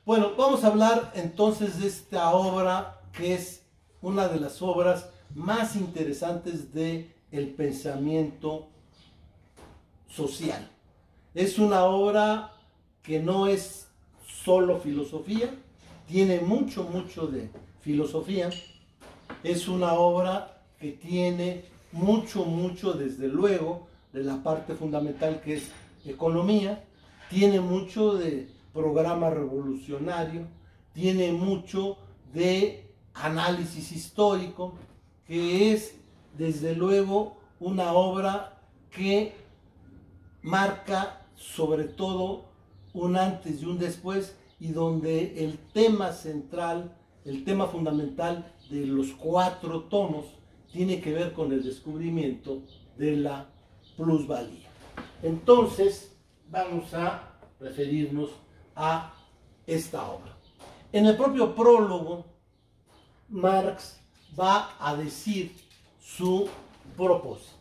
Bueno, vamos a hablar entonces de esta obra que es una de las obras más interesantes del pensamiento social. Es una obra que no es solo filosofía, tiene mucho de filosofía. Es una obra que tiene mucho, desde luego, de la parte fundamental que es economía, tiene mucho de programa revolucionario, tiene mucho de análisis histórico, que es desde luego una obra que marca sobre todo un antes y un después, y donde el tema central, el tema fundamental de los 4 tomos tiene que ver con el descubrimiento de la plusvalía. Entonces vamos a referirnos a esta obra. En el propio prólogo, Marx va a decir su propósito.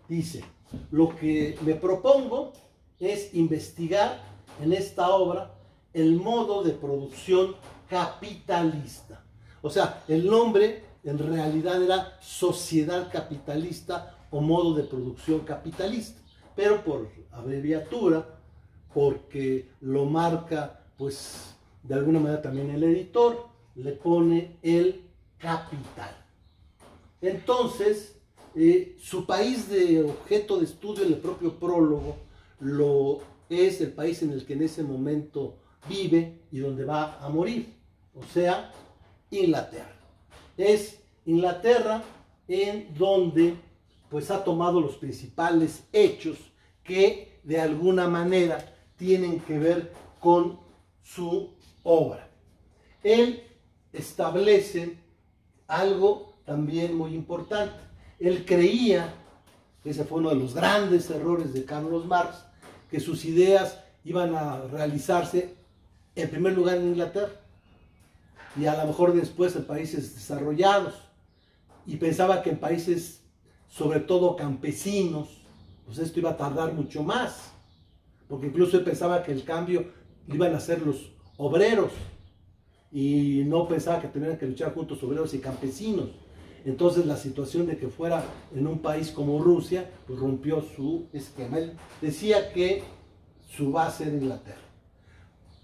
Dice: lo que me propongo es investigar en esta obra el modo de producción capitalista. O sea, el nombre en realidad era sociedad capitalista o modo de producción capitalista, pero por abreviatura, porque lo marca pues de alguna manera también el editor, le pone el capital. Entonces, su país de objeto de estudio en el propio prólogo es el país en el que en ese momento vive y donde va a morir, o sea, Inglaterra. Es Inglaterra en donde pues ha tomado los principales hechos que de alguna manera tienen que ver con su obra. Él establece algo también muy importante. Él creía, ese fue uno de los grandes errores de Carlos Marx, que sus ideas iban a realizarse en primer lugar en Inglaterra y a lo mejor después en países desarrollados, y pensaba que en países sobre todo campesinos pues esto iba a tardar mucho más, porque incluso él pensaba que el cambio lo iban a hacer los obreros y no pensaba que tendrían que luchar juntos obreros y campesinos. Entonces la situación de que fuera en un país como Rusia pues rompió su esquema. Él decía que su base era Inglaterra.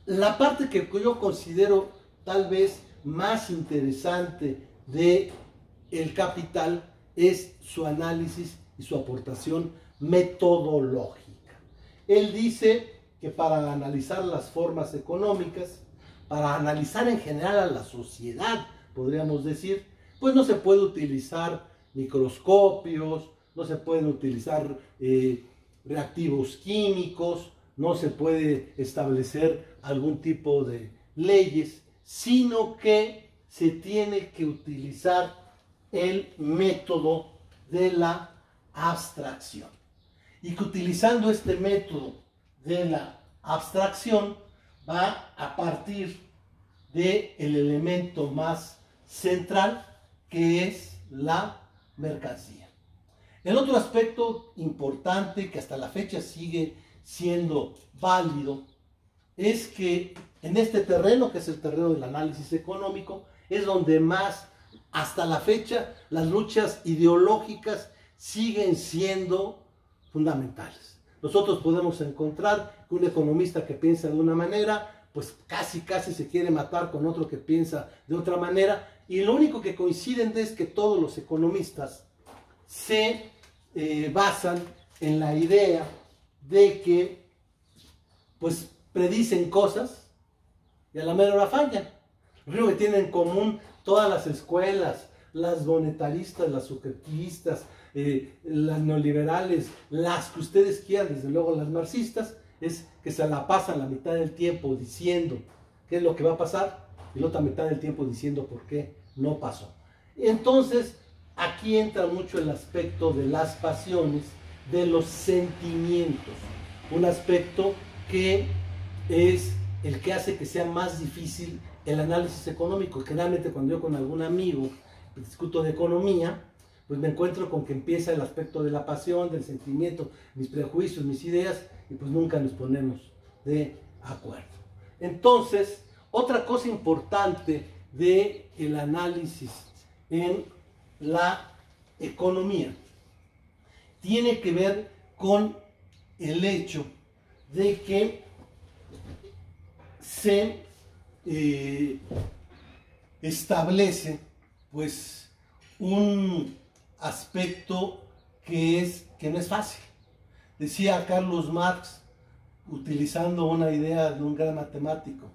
La parte que yo considero tal vez más interesante de El Capital es su análisis y su aportación metodológica. Él dice que para analizar las formas económicas, para analizar en general a la sociedad, podríamos decir, pues no se puede utilizar microscopios, no se pueden utilizar reactivos químicos, no se puede establecer algún tipo de leyes, sino que se tiene que utilizar el método de la abstracción. Y que utilizando este método de la abstracción va a partir del elemento más central, que es la mercancía. El otro aspecto importante que hasta la fecha sigue siendo válido es que en este terreno, que es el terreno del análisis económico, es donde más hasta la fecha las luchas ideológicas siguen siendo fundamentales. Nosotros podemos encontrar que un economista que piensa de una manera, pues casi se quiere matar con otro que piensa de otra manera, y lo único que coinciden es que todos los economistas se basan en la idea de que pues predicen cosas y a la mera hora fallan. Lo único que tienen en común todas las escuelas, las monetaristas, las subjetivistas, las neoliberales, las que ustedes quieran, desde luego las marxistas, es que se la pasan la mitad del tiempo diciendo qué es lo que va a pasar y la otra mitad del tiempo diciendo por qué no pasó. Entonces, aquí entra mucho el aspecto de las pasiones, de los sentimientos, un aspecto que es el que hace que sea más difícil el análisis económico. Generalmente cuando yo con algún amigo discuto de economía, pues me encuentro con que empieza el aspecto de la pasión, del sentimiento, mis prejuicios, mis ideas, y pues nunca nos ponemos de acuerdo. Entonces, Otra cosa importante del análisis en la economía tiene que ver con el hecho de que se establece pues un aspecto que no es fácil. Decía Carlos Marx, utilizando una idea de un gran matemático,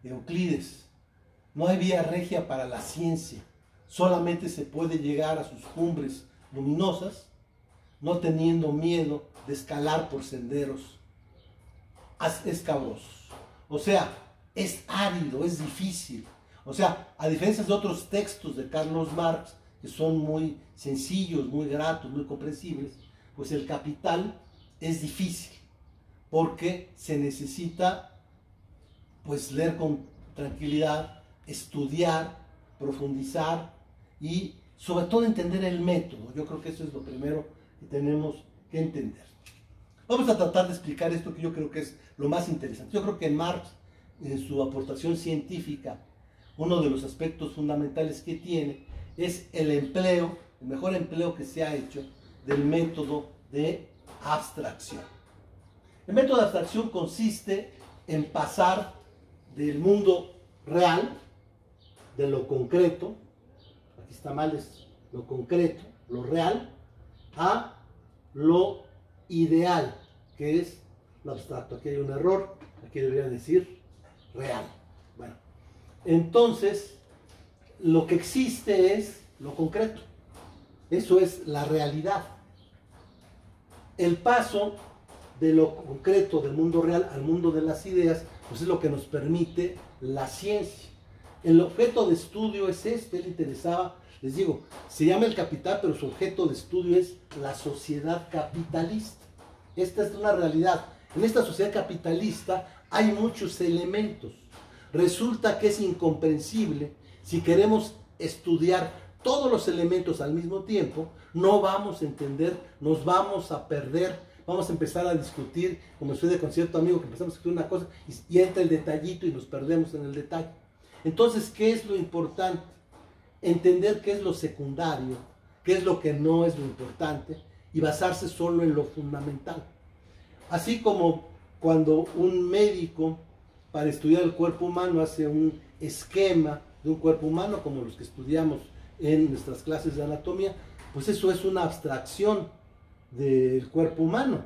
Euclides: no hay vía regia para la ciencia, solamente se puede llegar a sus cumbres luminosas no teniendo miedo de escalar por senderos escabrosos. O sea, es árido, es difícil. O sea, a diferencia de otros textos de Carlos Marx, que son muy sencillos, muy gratos, muy comprensibles, pues el Capital es difícil, porque se necesita pues leer con tranquilidad, estudiar, profundizar y sobre todo entender el método. Yo creo que eso es lo primero que tenemos que entender. Vamos a tratar de explicar esto, que yo creo que es lo más interesante. Yo creo que Marx, en su aportación científica, uno de los aspectos fundamentales que tiene es el empleo, el mejor empleo que se ha hecho del método de abstracción. El método de abstracción consiste en pasar del mundo real, de lo concreto, aquí está mal, es lo concreto, lo real, a lo ideal, que es lo abstracto. Aquí hay un error, aquí debería decir real. Bueno, entonces lo que existe es lo concreto, eso es la realidad. El paso de lo concreto del mundo real al mundo de las ideas, pues es lo que nos permite la ciencia. El objeto de estudio es le interesaba, les digo, se llama El Capital, pero su objeto de estudio es la sociedad capitalista. Esta es una realidad. En esta sociedad capitalista hay muchos elementos. Resulta que es incomprensible, si queremos estudiar todos los elementos al mismo tiempo, no vamos a entender, nos vamos a perder, vamos a empezar a discutir, como sucede con cierto amigo que empezamos a discutir una cosa y entra el detallito y nos perdemos en el detalle. Entonces, ¿qué es lo importante? Entender qué es lo secundario, qué es lo que no es lo importante y basarse solo en lo fundamental. Así como cuando un médico, para estudiar el cuerpo humano, hace un esquema de un cuerpo humano, como los que estudiamos en nuestras clases de anatomía, pues eso es una abstracción del cuerpo humano.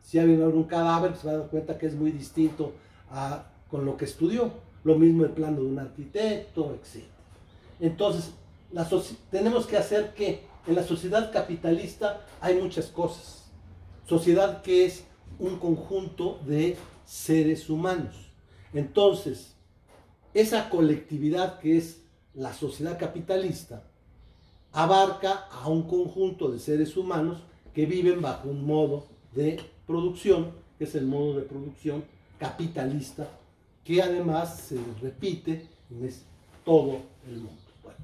Si alguien abre un cadáver, se va a dar cuenta que es muy distinto con lo que estudió. Lo mismo el plano de un arquitecto, etc. Entonces, tenemos que hacer que en la sociedad capitalista hay muchas cosas. Sociedad que es un conjunto de seres humanos. Entonces, esa colectividad que es la sociedad capitalista abarca a un conjunto de seres humanos que viven bajo un modo de producción, que es el modo de producción capitalista, que además se repite en todo el mundo. Bueno,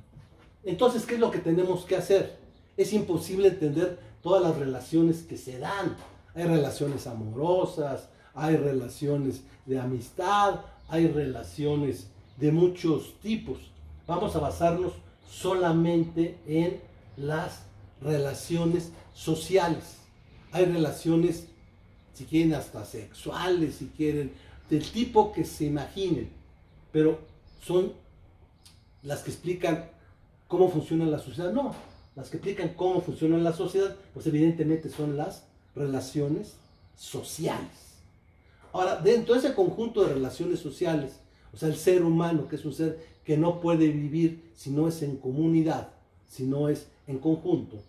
entonces, ¿qué es lo que tenemos que hacer? Es imposible entender todas las relaciones que se dan. Hay relaciones amorosas, hay relaciones de amistad, hay relaciones de muchos tipos. Vamos a basarnos solamente en las relaciones sociales. Hay relaciones, si quieren, hasta sexuales, si quieren, del tipo que se imaginen, pero son las que explican cómo funciona la sociedad. No, las que explican cómo funciona la sociedad, pues evidentemente son las relaciones sociales. Ahora, dentro de ese conjunto de relaciones sociales, o sea, el ser humano, que es un ser que no puede vivir si no es en comunidad, si no es en conjunto,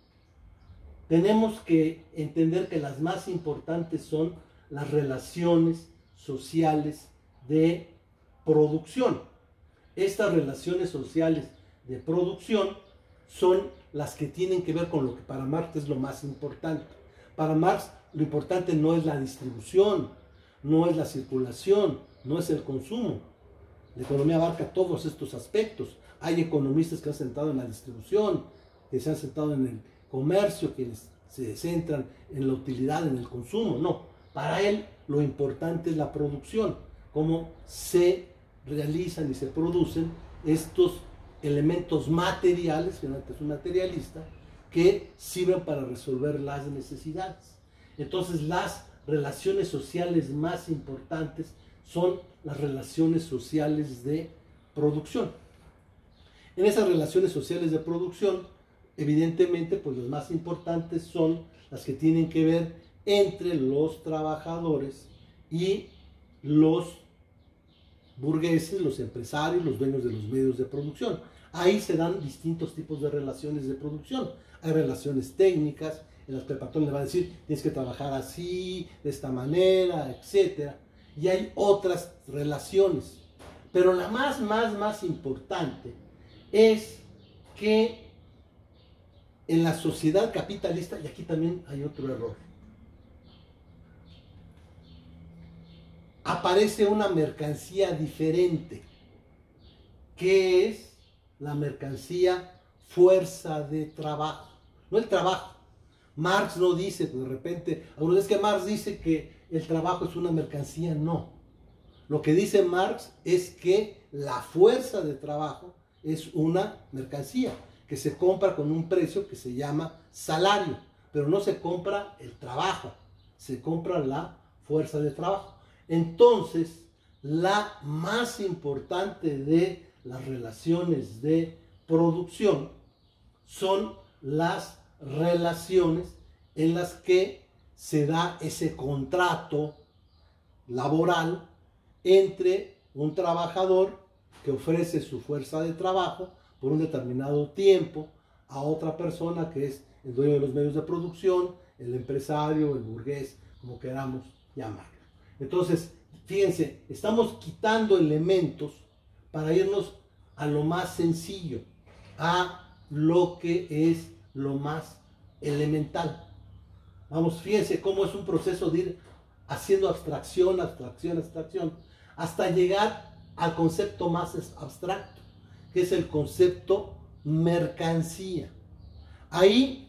tenemos que entender que las más importantes son las relaciones sociales de producción. Estas relaciones sociales de producción son las que tienen que ver con lo que para Marx es lo más importante. Para Marx lo importante no es la distribución, no es la circulación, no es el consumo. La economía abarca todos estos aspectos. Hay economistas que han sentado en la distribución, que se han sentado en el comercio, que se centran en la utilidad, en el consumo. No, para él lo importante es la producción, cómo se realizan y se producen estos elementos materiales, finalmente es un materialista, que sirven para resolver las necesidades. Entonces, las relaciones sociales más importantes son las relaciones sociales de producción. En esas relaciones sociales de producción, evidentemente, pues las más importantes son las que tienen que ver entre los trabajadores y los burgueses, los empresarios, los dueños de los medios de producción. Ahí se dan distintos tipos de relaciones de producción. Hay relaciones técnicas, en las que el patrón le va a decir, tienes que trabajar así, de esta manera, etc. Y hay otras relaciones. Pero la más importante es que en la sociedad capitalista, y aquí también hay otro error, aparece una mercancía diferente, que es la mercancía fuerza de trabajo, no el trabajo. Marx no dice, de repente, es que Marx dice que el trabajo es una mercancía, no. Lo que dice Marx es que la fuerza de trabajo es una mercancía que se compra con un precio que se llama salario, pero no se compra el trabajo, se compra la fuerza de trabajo. Entonces, la más importante de las relaciones de producción son las relaciones en las que se da ese contrato laboral entre un trabajador que ofrece su fuerza de trabajo por un determinado tiempo a otra persona que es el dueño de los medios de producción, el empresario, el burgués, como queramos llamarlo. Entonces, fíjense, estamos quitando elementos para irnos a lo más sencillo, a lo que es lo más elemental. Vamos, fíjense cómo es un proceso de ir haciendo abstracción, abstracción, abstracción, hasta llegar al concepto más abstracto, que es el concepto mercancía. Ahí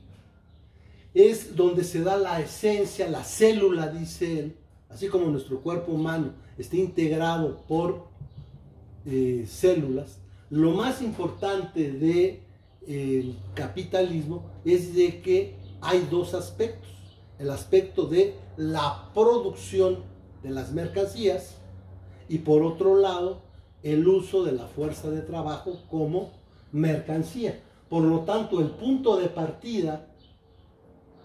es donde se da la esencia, la célula, dice él, así como nuestro cuerpo humano está integrado por células. Lo más importante del capitalismo es de que hay dos aspectos: el aspecto de la producción de las mercancías y, por otro lado, el uso de la fuerza de trabajo como mercancía. Por lo tanto, el punto de partida,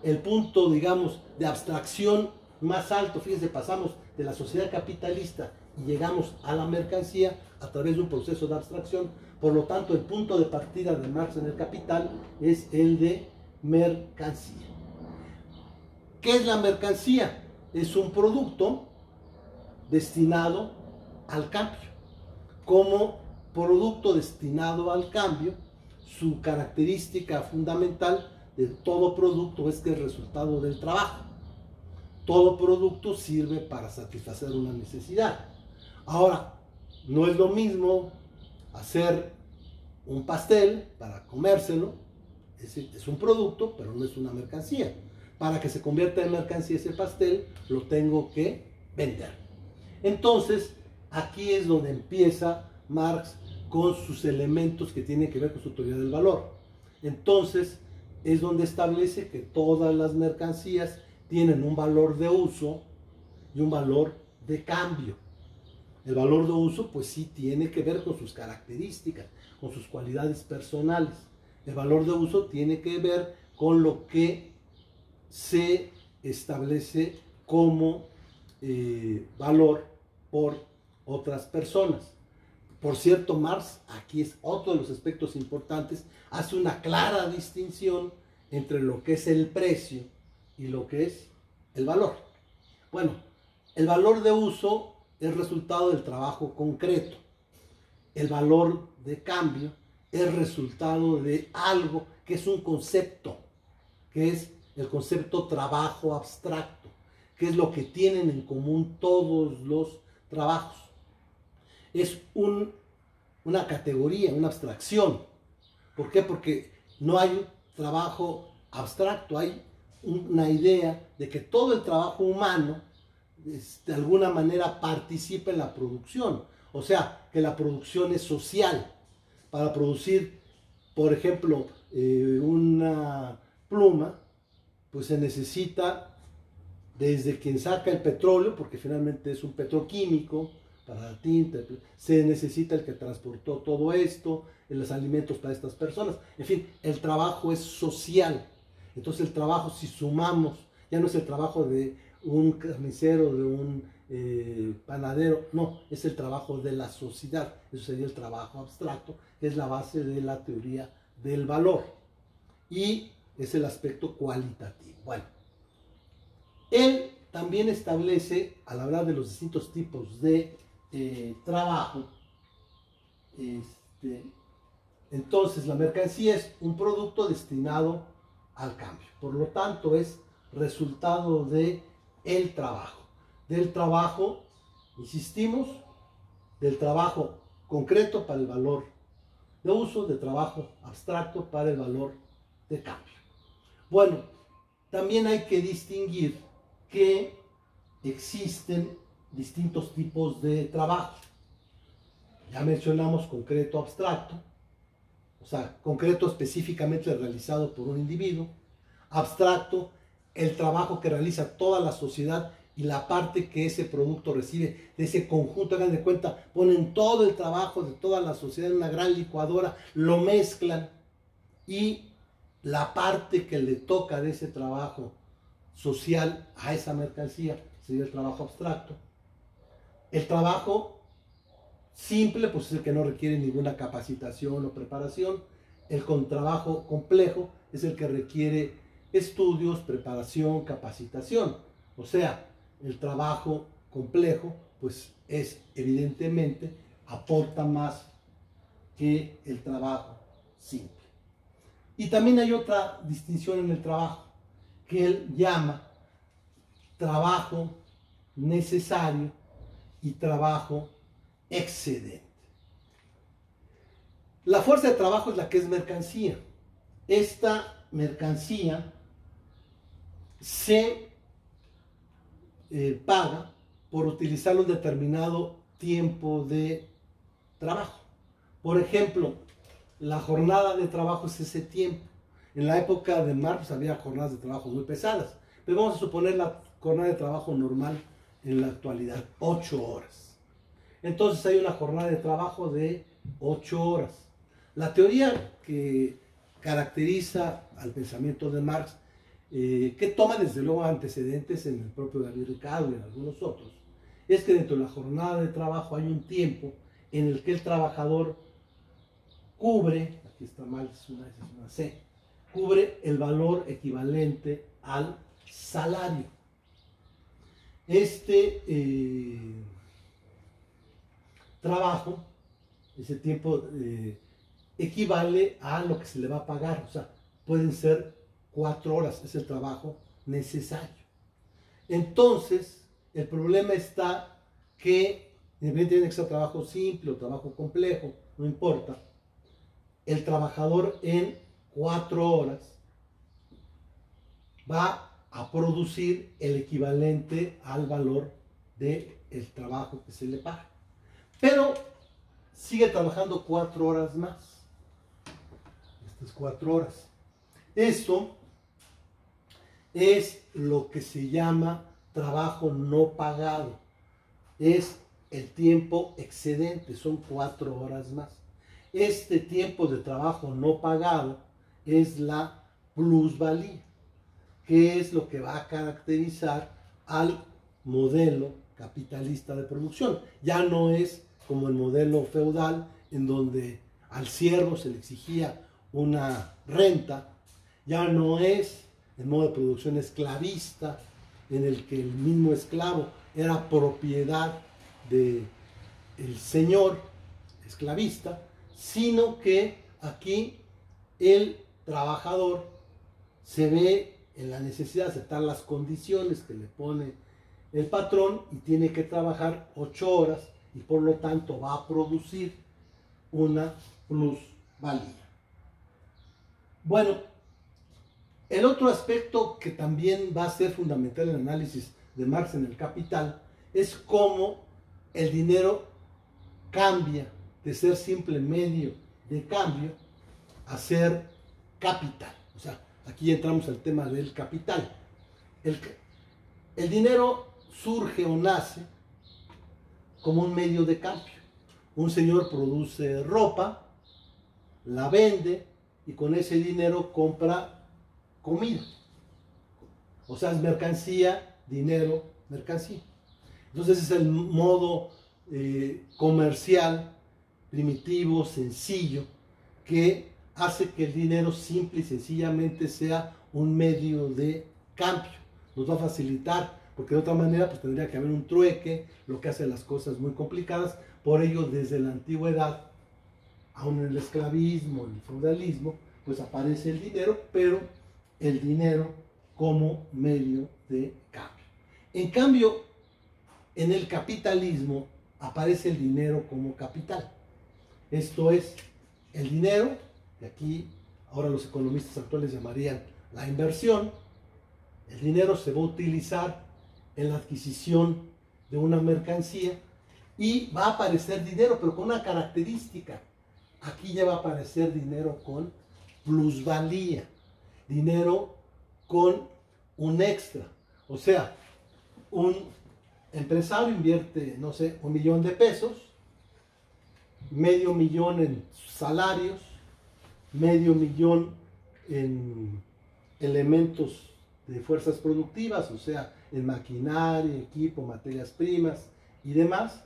el punto, digamos, de abstracción más alto, fíjense, pasamos de la sociedad capitalista y llegamos a la mercancía a través de un proceso de abstracción. Por lo tanto, el punto de partida de Marx en el Capital es el de mercancía. ¿Qué es la mercancía? Es un producto destinado al cambio. Como producto destinado al cambio, su característica fundamental de todo producto es que es resultado del trabajo. Todo producto sirve para satisfacer una necesidad. Ahora, no es lo mismo hacer un pastel para comérselo, es un producto, pero no es una mercancía. Para que se convierta en mercancía ese pastel, lo tengo que vender. Entonces, aquí es donde empieza Marx con sus elementos que tienen que ver con su teoría del valor. Entonces, es donde establece que todas las mercancías tienen un valor de uso y un valor de cambio. El valor de uso, pues sí, tiene que ver con sus características, con sus cualidades personales. El valor de uso tiene que ver con lo que se establece como valor por otras personas. Por cierto, Marx, aquí es otro de los aspectos importantes, hace una clara distinción entre lo que es el precio y lo que es el valor. Bueno, el valor de uso es resultado del trabajo concreto. El valor de cambio es resultado de algo que es un concepto, que es el concepto trabajo abstracto, que es lo que tienen en común todos los trabajos. Es una categoría, una abstracción. ¿Por qué? Porque no hay un trabajo abstracto, hay una idea de que todo el trabajo humano de alguna manera participa en la producción. O sea, que la producción es social. Para producir, por ejemplo, una pluma, pues se necesita desde quien saca el petróleo, porque finalmente es un petroquímico para la tinta, se necesita el que transportó todo esto, los alimentos para estas personas. En fin, el trabajo es social. Entonces el trabajo, si sumamos, ya no es el trabajo de un carnicero, de un panadero, no, es el trabajo de la sociedad. Eso sería el trabajo abstracto, que es la base de la teoría del valor. Y es el aspecto cualitativo. Bueno, él también establece, al hablar de los distintos tipos de trabajo, entonces la mercancía es un producto destinado al cambio. Por lo tanto, es resultado de el trabajo. Del trabajo, insistimos, del trabajo concreto para el valor de uso, de trabajo abstracto para el valor de cambio. Bueno, también hay que distinguir que existen distintos tipos de trabajo. Ya mencionamos concreto abstracto, o sea, concreto específicamente realizado por un individuo. Abstracto, el trabajo que realiza toda la sociedad y la parte que ese producto recibe de ese conjunto. Hagan de cuenta, ponen todo el trabajo de toda la sociedad en una gran licuadora, lo mezclan y la parte que le toca de ese trabajo social a esa mercancía sería el trabajo abstracto. El trabajo simple, pues es el que no requiere ninguna capacitación o preparación. El trabajo complejo es el que requiere estudios, preparación, capacitación. O sea, el trabajo complejo, pues es evidentemente, aporta más que el trabajo simple. Y también hay otra distinción en el trabajo, que él llama trabajo necesario y trabajo excedente. La fuerza de trabajo es la que es mercancía. Esta mercancía se paga por utilizar un determinado tiempo de trabajo. Por ejemplo, la jornada de trabajo es ese tiempo. En la época de Marx había jornadas de trabajo muy pesadas, pero vamos a suponer la jornada de trabajo normal en la actualidad, 8 horas. Entonces hay una jornada de trabajo de 8 horas. La teoría que caracteriza al pensamiento de Marx, que toma desde luego antecedentes en el propio David Ricardo y en algunos otros, es que dentro de la jornada de trabajo hay un tiempo en el que el trabajador cubre, aquí está mal, es una C, cubre el valor equivalente al salario. Este trabajo, ese tiempo equivale a lo que se le va a pagar, o sea, pueden ser 4 horas, es el trabajo necesario. Entonces, el problema está que, independientemente de que sea trabajo simple o trabajo complejo, no importa, el trabajador en 4 horas va a producir el equivalente al valor del trabajo que se le paga. Pero sigue trabajando 4 horas más. Estas 4 horas. Esto es lo que se llama trabajo no pagado. Es el tiempo excedente, son 4 horas más. Este tiempo de trabajo no pagado es la plusvalía, que es lo que va a caracterizar al modelo capitalista de producción. Ya no es como el modelo feudal, en donde al siervo se le exigía una renta. Ya no es el modo de producción esclavista, en el que el mismo esclavo era propiedad del señor esclavista, sino que aquí el trabajador se ve en la necesidad de aceptar las condiciones que le pone el patrón y tiene que trabajar 8 horas y por lo tanto va a producir una plusvalía. Bueno, el otro aspecto que también va a ser fundamental en el análisis de Marx en el Capital es cómo el dinero cambia de ser simple medio de cambio a ser capital. O sea, aquí entramos al tema del capital. El dinero surge o nace como un medio de cambio. Un señor produce ropa, la vende y con ese dinero compra comida. O sea, es mercancía, dinero, mercancía. Entonces ese es el modo comercial, primitivo, sencillo, que hace que el dinero simple y sencillamente sea un medio de cambio. Nos va a facilitar, porque de otra manera pues tendría que haber un trueque, lo que hace las cosas muy complicadas. Por ello, desde la antigüedad, aún en el esclavismo, en el feudalismo, pues aparece el dinero, pero el dinero como medio de cambio. En cambio, en el capitalismo aparece el dinero como capital. Esto es, el dinero, que aquí ahora los economistas actuales llamarían la inversión, el dinero se va a utilizar en la adquisición de una mercancía y va a aparecer dinero, pero con una característica. Aquí ya va a aparecer dinero con plusvalía, dinero con un extra. O sea, un empresario invierte, no sé, 1 millón de pesos, medio millón en salarios, medio millón en elementos de fuerzas productivas, o sea, en maquinaria, equipo, materias primas y demás.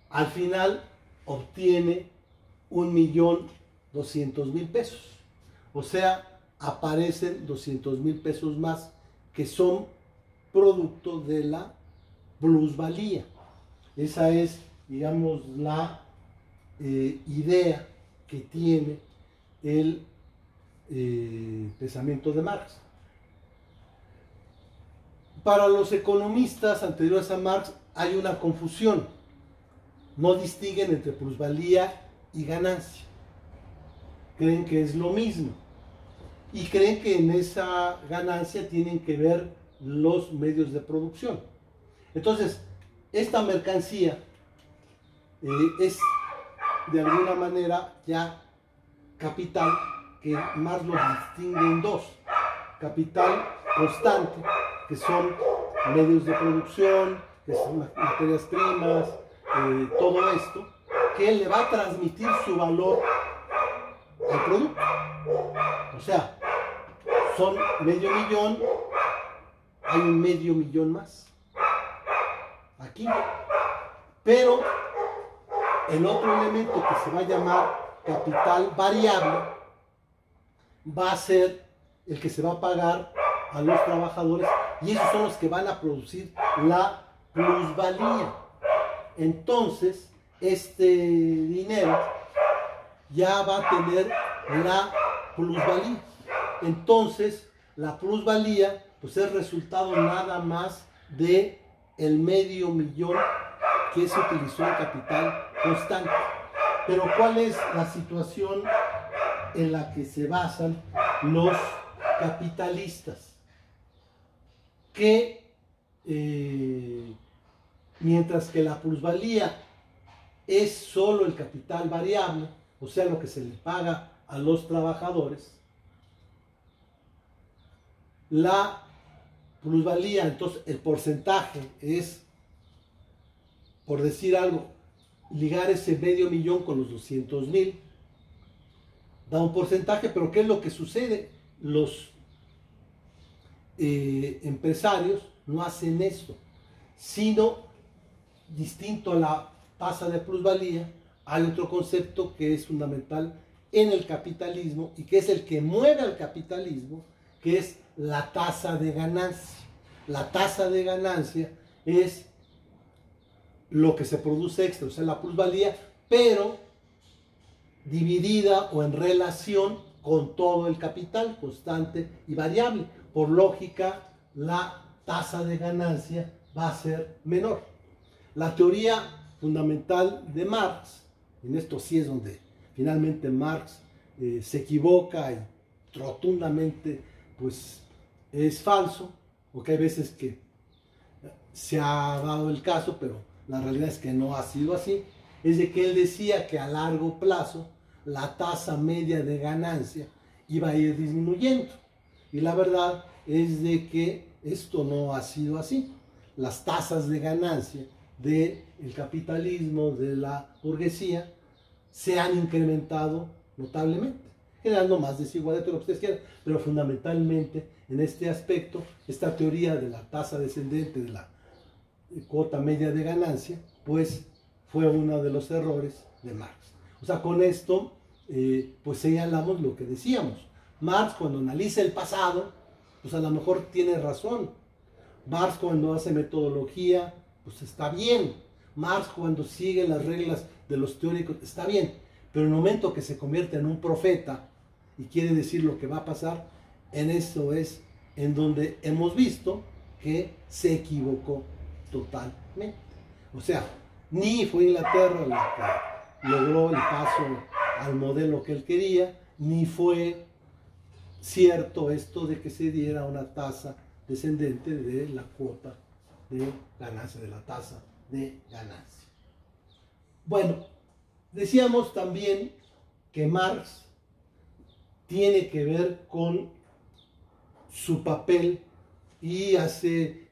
Al final obtiene 1.200.000 pesos. O sea, aparecen 200.000 pesos más que son producto de la plusvalía. Esa es, digamos, la idea que tiene el pensamiento de Marx. Para los economistas anteriores a Marx hay una confusión. No distinguen entre plusvalía y ganancia. Creen que es lo mismo. Y creen que en esa ganancia tienen que ver los medios de producción. Entonces, esta mercancía es de alguna manera ya capital, que Marx lo distingue en dos: capital constante, que son medios de producción, que son materias primas, todo esto, que le va a transmitir su valor al producto. O sea, son medio millón, hay un medio millón más aquí, pero el otro elemento que se va a llamar capital variable va a ser el que se va a pagar a los trabajadores, y esos son los que van a producir la plusvalía. Entonces, este dinero ya va a tener la plusvalía. Entonces, la plusvalía pues es resultado nada más de el medio millón que se utilizó en capital constante. Pero ¿cuál es la situación en la que se basan los capitalistas? Que mientras que la plusvalía es solo el capital variable, o sea, lo que se le paga a los trabajadores, la plusvalía, entonces el porcentaje es, por decir algo, ligar ese medio millón con los 200.000, da un porcentaje. Pero ¿qué es lo que sucede? Los empresarios no hacen esto, sino, distinto a la tasa de plusvalía, hay otro concepto que es fundamental en el capitalismo y que es el que mueve al capitalismo, que es la tasa de ganancia. La tasa de ganancia es lo que se produce extra, o sea, la plusvalía, pero dividida o en relación con todo el capital, constante y variable. Por lógica, la tasa de ganancia va a ser menor. La teoría fundamental de Marx, en esto sí es donde finalmente Marx se equivoca y rotundamente pues es falso, porque hay veces que se ha dado el caso, pero la realidad es que no ha sido así, es de que él decía que a largo plazo la tasa media de ganancia iba a ir disminuyendo. Y la verdad es de que esto no ha sido así. Las tasas de ganancia del capitalismo, de la burguesía, se han incrementado notablemente, generando más desigualdad de lo que ustedes quieran, pero fundamentalmente en este aspecto, esta teoría de la tasa descendente de la cuota media de ganancia, pues fue uno de los errores de Marx. O sea, con esto, pues señalamos lo que decíamos. Marx, cuando analiza el pasado, pues a lo mejor tiene razón. Marx, cuando hace metodología, pues está bien. Marx, cuando sigue las reglas de los teóricos, está bien. Pero en el momento que se convierte en un profeta y quiere decir lo que va a pasar, en eso es en donde hemos visto que se equivocó totalmente. O sea, ni fue Inglaterra la que logró el paso al modelo que él quería, ni fue cierto esto de que se diera una tasa descendente de la cuota de ganancia, de la tasa de ganancia. Bueno, decíamos también que Marx tiene que ver con su papel y hace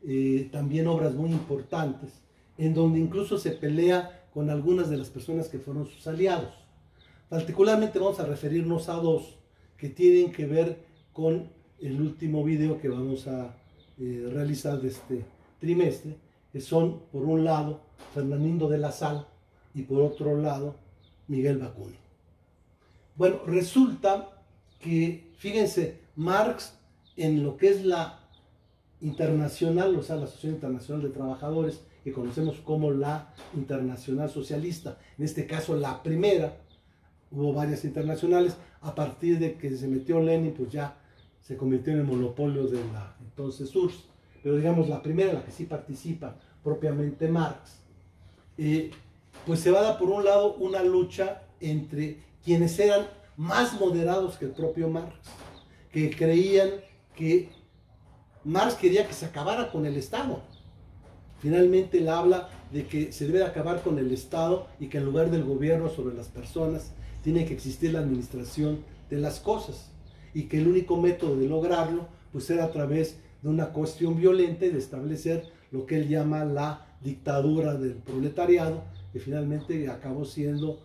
también obras muy importantes, en donde incluso se pelea con algunas de las personas que fueron sus aliados. Particularmente vamos a referirnos a dos que tienen que ver con el último video que vamos a realizar de este trimestre, que son, por un lado, Fernando de la Salle y por otro lado, Miguel Bakunin. Bueno, resulta que, fíjense, Marx en lo que es la internacional, o sea, la Asociación Internacional de Trabajadores, que conocemos como la Internacional Socialista, en este caso la primera, hubo varias internacionales, a partir de que se metió Lenin, pues ya se convirtió en el monopolio de la entonces URSS, pero digamos la primera, la que sí participa propiamente Marx, pues se va a dar por un lado una lucha entre quienes eran más moderados que el propio Marx, que creían que Marx quería que se acabara con el Estado. Finalmente él habla de que se debe acabar con el Estado y que en lugar del gobierno sobre las personas tiene que existir la administración de las cosas, y que el único método de lograrlo pues era a través de una cuestión violenta y de establecer lo que él llama la dictadura del proletariado, que finalmente acabó siendo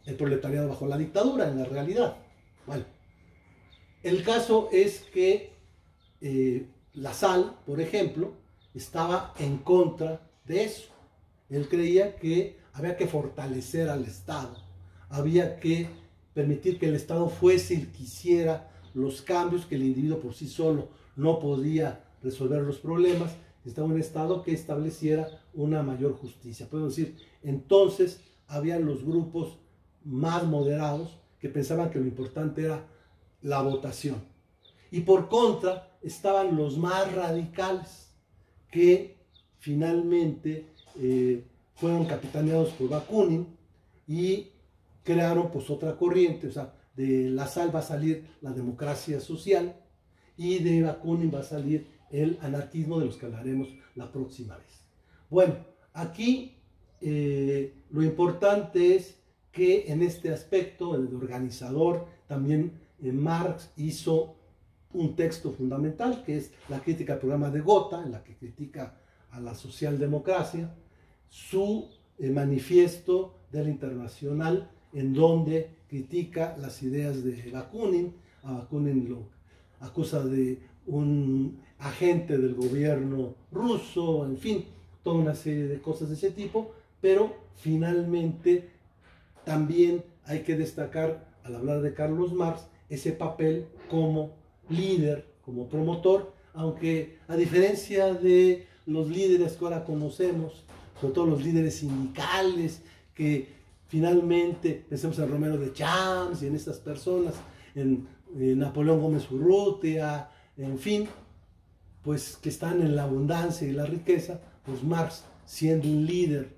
el proletariado bajo la dictadura en la realidad. Bueno, el caso es que La Salle, por ejemplo, estaba en contra de eso. Él creía que había que fortalecer al Estado, había que permitir que el Estado fuese el que hiciera los cambios, que el individuo por sí solo no podía resolver los problemas. Estaba un Estado que estableciera una mayor justicia. Podemos decir, entonces había los grupos más moderados que pensaban que lo importante era la votación. Y por contra estaban los más radicales, que finalmente fueron capitaneados por Bakunin y crearon pues otra corriente. O sea, de La Salle va a salir la democracia social y de Bakunin va a salir el anarquismo, de los que hablaremos la próxima vez. Bueno, aquí lo importante es que en este aspecto, el organizador, también Marx hizo un texto fundamental, que es la crítica al programa de Gotha, en la que critica a la socialdemocracia, su manifiesto de la Internacional, en donde critica las ideas de Bakunin. A Bakunin lo acusa de un agente del gobierno ruso, en fin, toda una serie de cosas de ese tipo, pero finalmente también hay que destacar, al hablar de Carlos Marx, ese papel como líder, como promotor, aunque a diferencia de los líderes que ahora conocemos, sobre todo los líderes sindicales, que finalmente pensemos en Romero de Champs y en estas personas, en Napoleón Gómez Urrutia, en fin, pues que están en la abundancia y la riqueza, pues Marx, siendo un líder,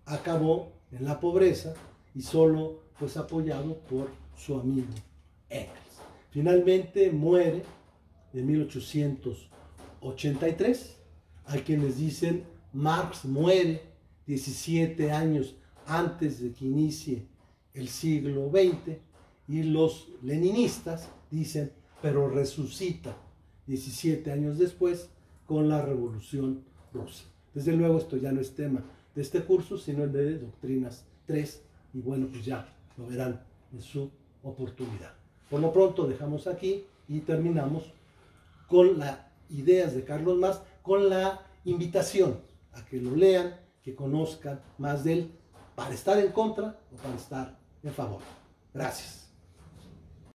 acabó en la pobreza y solo pues apoyado por su amigo Engels. Finalmente muere en 1883. Hay quienes dicen Marx muere 17 años antes de que inicie el siglo XX, y los leninistas dicen, pero resucita 17 años después con la Revolución Rusa. Desde luego esto ya no es tema de este curso, sino el de Doctrinas 3, y bueno, pues ya lo verán en su oportunidad. Por lo pronto dejamos aquí y terminamos con las ideas de Carlos Marx, con la invitación a que lo lean, que conozcan más de él, para estar en contra o para estar en favor. Gracias.